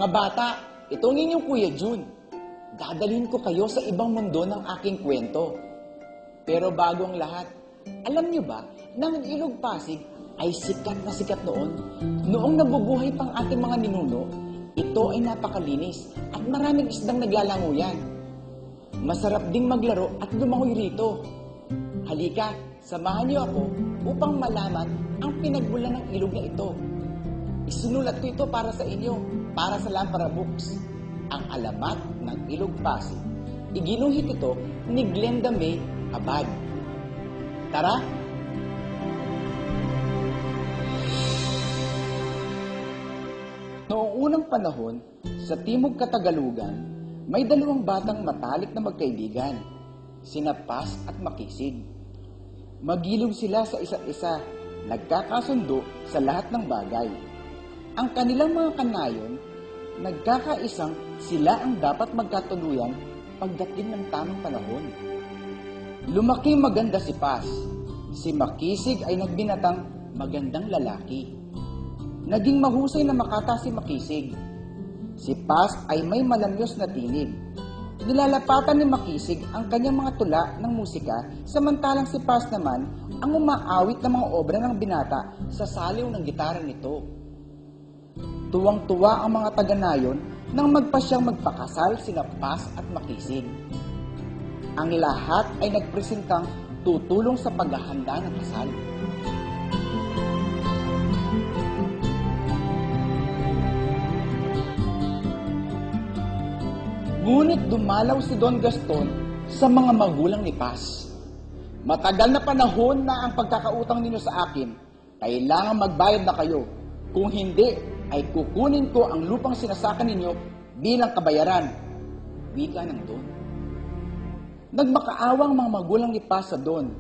Mga bata, itong inyong Kuya Jun. Dadalhin ko kayo sa ibang mundo ng aking kwento. Pero bago ang lahat, alam niyo ba na ang Ilog Pasig ay sikat na sikat noon? Noong nabubuhay pang ating mga ninuno, ito ay napakalinis at maraming isdang naglalanguyan. Masarap ding maglaro at lumangoy rito. Halika, samahan niyo ako upang malaman ang pinagmulan ng ilog na ito. Isinulat ko ito para sa inyo, para sa Lampara Books. Ang alamat ng Ilog Pasig. Iginuhit ito ni Glenda May Abad. Tara! Noong unang panahon, sa Timog Katagalugan, may dalawang batang matalik na magkaibigan, sina Pas at Makisig. Magilog sila sa isa't isa, nagkakasundo sa lahat ng bagay. Ang kanilang mga kanayon, nagkakaisang sila ang dapat magkatuluyan pagdating ng tamang panahon. Lumaki maganda si Pas. Si Makisig ay nagbinatang magandang lalaki. Naging mahusay na makata si Makisig. Si Pas ay may malamyos na tinig. Nilalapatan ni Makisig ang kanyang mga tula ng musika, samantalang si Pas naman ang umaawit ng mga obra ng binata sa saliw ng gitara nito. Tuwang-tuwa ang mga taga-nayon nang magpasyang magpakasal sina Pas at Makisig. Ang lahat ay nagpresentang tutulong sa paghahanda ng kasal. Ngunit dumalaw si Don Gaston sa mga magulang ni Pas. Matagal na panahon na ang pagkakautang ninyo sa akin. Kailangan magbayad na kayo. Kung hindi, ay kukunin ko ang lupang sinasakan ninyo bilang kabayaran. Wika ng Don. Nagmakaawang mga magulang ni Pas sa Don.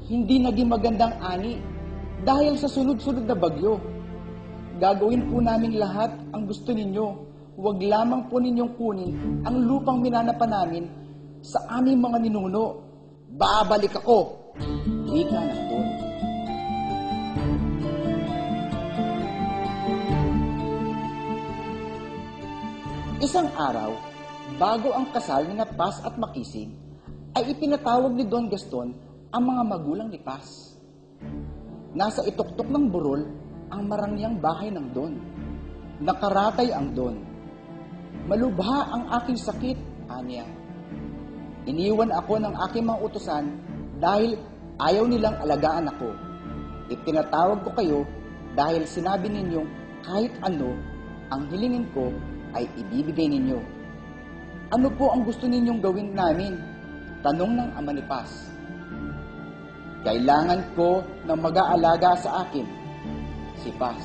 Hindi naging magandang ani dahil sa sunod-sunod na bagyo. Gagawin po namin lahat ang gusto ninyo. Huwag lamang po ninyong kunin ang lupang minanapa namin sa aming mga ninuno. Babalik ako. Wika ng Don. Isang araw, bago ang kasal ni Pas at Makisig, ay ipinatawag ni Don Gaston ang mga magulang ni Pas. Nasa ituktok ng burol ang marangyang bahay ng Don. Nakaratay ang Don. Malubha ang aking sakit, anya. Iniwan ako ng aking mga utusan dahil ayaw nilang alagaan ako. Ipinatawag ko kayo dahil sinabi ninyong kahit ano ang hilingin ko ay ibibigay ninyo. Ano po ang gusto ninyong gawin namin? Tanong ng ama ni Pas. Kailangan ko ng mag-aalaga sa akin, si Pas.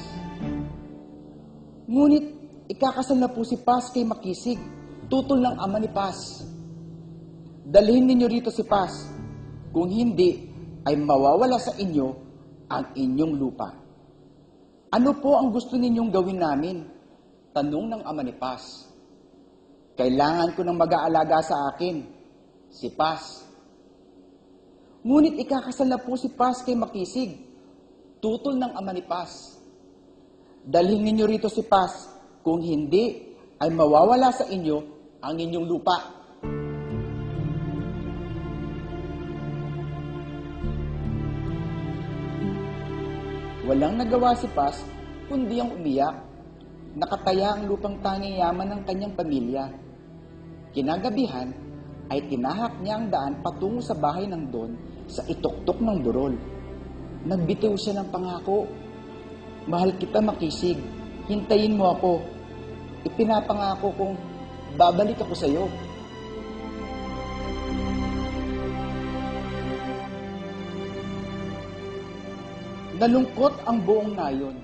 Ngunit ikakasal na po si Pas kay Makisig, tutol ng ama ni Pas. Dalhin ninyo rito si Pas. Kung hindi, ay mawawala sa inyo ang inyong lupa. Ano po ang gusto ninyong gawin namin? Tanong ng ama ni Pas. Kailangan ko ng mag-aalaga sa akin, si Pas. Ngunit ikakasal na po si Pas kay Makisig, tutol ng ama ni Pas. Dalhin ninyo rito si Pas, kung hindi ay mawawala sa inyo ang inyong lupa. Walang nagawa si Pas, kundi ang umiyak. Nakataya ang lupang tanging yaman ng kanyang pamilya. Kinagabihan ay tinahak niya ang daan patungo sa bahay ng Don sa ituktok ng burol. Nagbitiw siya ng pangako. Mahal kita, Makisig. Hintayin mo ako. Ipinapangako kong babalik ako sa iyo. Nalungkot ang buong nayon.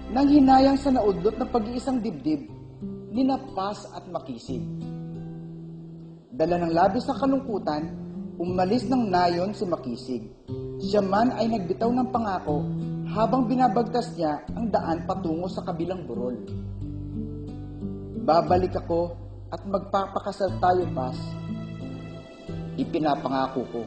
Nang hinayang sa naudlot na pag-iisang dibdib, nina Pas at Makisig. Dala ng labis na kalungkutan, umalis ng nayon si Makisig. Siya man ay nagbitaw ng pangako habang binabagtas niya ang daan patungo sa kabilang burol. Babalik ako at magpapakasal tayo, Pas. Ipinapangako ko.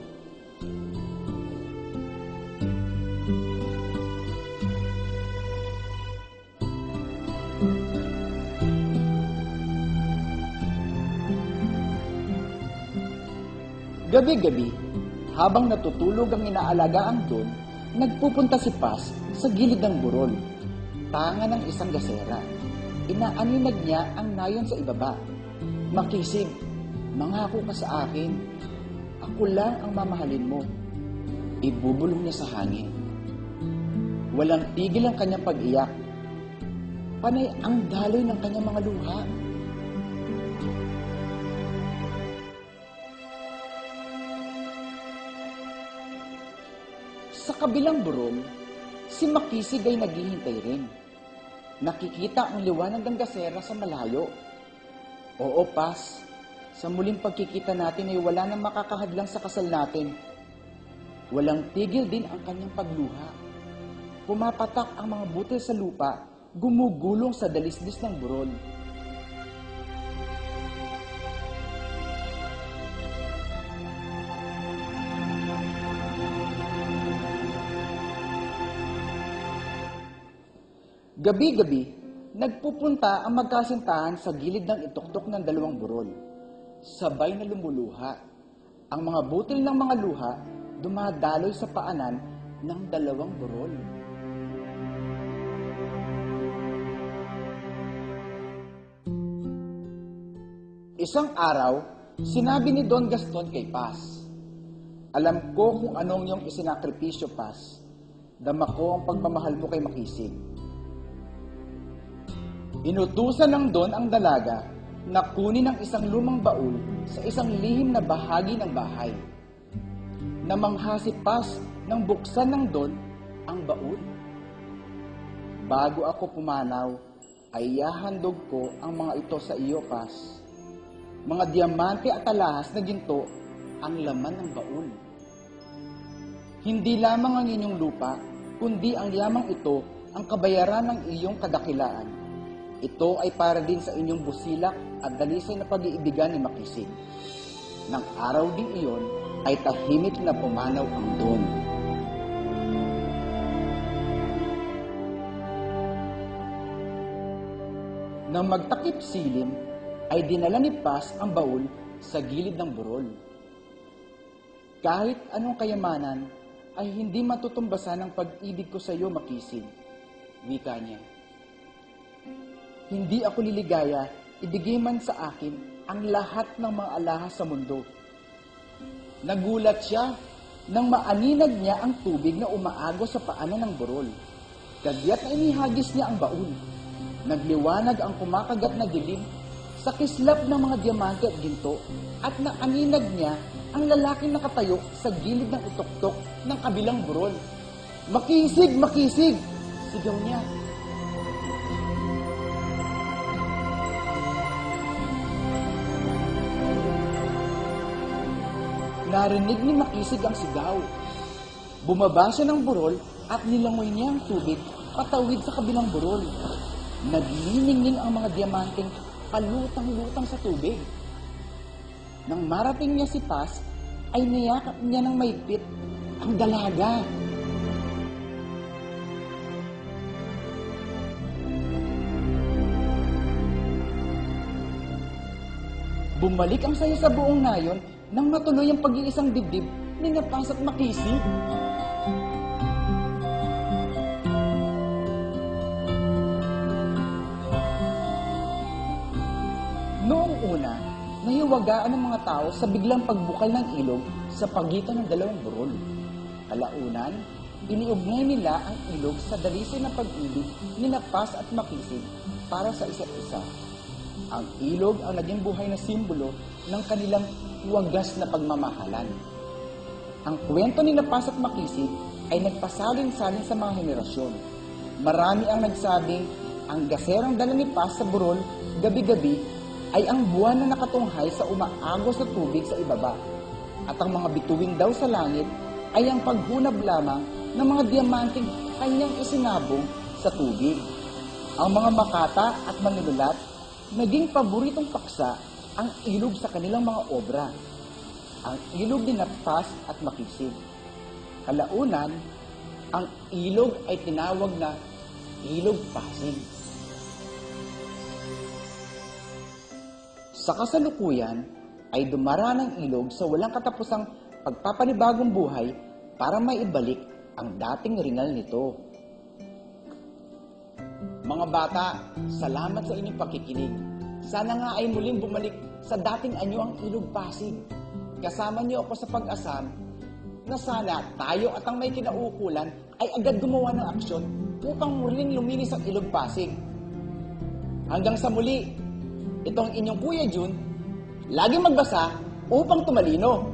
Gabi-gabi, habang natutulog ang inaalagaan doon, nagpupunta si Paz sa gilid ng burol. Tanga ng isang gasera. Inaaninag niya ang nayon sa ibaba. Makisig, mangako ka sa akin. Ako lang ang mamahalin mo. Ibubulong niya sa hangin. Walang tigil ang kanyang pag-iyak. Panay ang daloy ng kanyang mga luha. Sa kabilang burol, si Makisig ay naghihintay rin. Nakikita ang liwanag ng gasera sa malayo. Oo, Paz, sa muling pagkikita natin ay wala nang makakahadlang sa kasal natin. Walang tigil din ang kanyang pagluha. Pumapatak ang mga butil sa lupa, gumugulong sa dalisdis ng burol. Gabi-gabi, nagpupunta ang magkasintahan sa gilid ng ituktok ng dalawang burol. Sabay na lumuluha. Ang mga butil ng mga luha dumadaloy sa paanan ng dalawang burol. Isang araw, sinabi ni Don Gaston kay Paz, "Alam ko kung anong iyong isinakripisyo, Paz. Dama ko ang pagmamahal mo kay Makisig." Inutusan ng Don ang dalaga na kunin ang isang lumang baul sa isang lihim na bahagi ng bahay. Namangha si Paz nang buksan ng Don ang baul. "Bago ako pumanaw, ay ihahandog ko ang mga ito sa iyo, Paz. Mga diamante at alahas na ginto ang laman ng baul. Hindi lamang ang inyong lupa, kundi ang yamang ito ang kabayaran ng iyong kadakilaan. Ito ay para din sa inyong busilak at dalisay na pag-iibigan ni Makisig." Nang araw din iyon, ay tahimik na pumanaw ang Don. Nang magtakip silim, ay dinala ni Paz ang baul sa gilid ng burol. "Kahit anong kayamanan, ay hindi matutumbasan ang pag-ibig ko sa iyo, Makisig," wika niya. "Hindi ako liligaya, ibigay man sa akin ang lahat ng mga alahas sa mundo." Nagulat siya nang maaninag niya ang tubig na umaagos sa paanan ng burol. Kagyat na inihagis niya ang baul. Nagliwanag ang kumakagat na dilim sa kislap ng mga diamante at ginto, at naaninag niya ang lalaking nakatayo sa gilid ng ituktok ng kabilang burol. "Makisig! Makisig!" sigaw niya. Narinig ni Makisig ang sigaw. Bumaba siya ng burol at nilangoy niya ang tubig patawid sa kabilang burol. Nagniningning ang mga diamanteng palutang-lutang sa tubig. Nang marating niya si Paz, ay niyakap niya ng mahigpit ang dalaga. Bumalik ang saya sa buong nayon nang matuloy ang pag-iisang dibdib ni Paz at Makisig. Noong una, nahiwagaan ng mga tao sa biglang pagbukal ng ilog sa pagitan ng dalawang burol. Kalaunan, iniugnay nila ang ilog sa dalisay na pag-ibig ni Paz at Makisig para sa isa't isa. Ang ilog ang naging buhay na simbolo ng kanilang wagas na pagmamahalan. Ang kwento ni Paz at Makisig ay nagpasalin-salin sa mga henerasyon. Marami ang nagsabing ang gaserang dala ni Paz sa burol gabi-gabi ay ang buwan na nakatunghay sa umaagos na tubig sa ibaba, at ang mga bituin daw sa langit ay ang paghunab lamang ng mga diamanteng kanyang isinabong sa tubig. Ang mga makata at manunulat, naging paboritong paksa ang ilog sa kanilang mga obra. Ang ilog ni Paz at Makisig. Kalaunan, ang ilog ay tinawag na Ilog Pasig. Sa kasalukuyan, ay dumara ng ilog sa walang katapusang pagpapanibagong buhay para maibalik ang dating ringal nito. Mga bata, salamat sa inyong pakikinig. Sana nga ay muling bumalik sa dating anyo ang Ilog Pasig. Kasama niyo ako sa pag-asam na sana tayo at ang may kinaukulan ay agad gumawa ng aksyon upang muling luminis ang Ilog Pasig. Hanggang sa muli, itong inyong Kuya Jun, laging magbasa upang tumalino.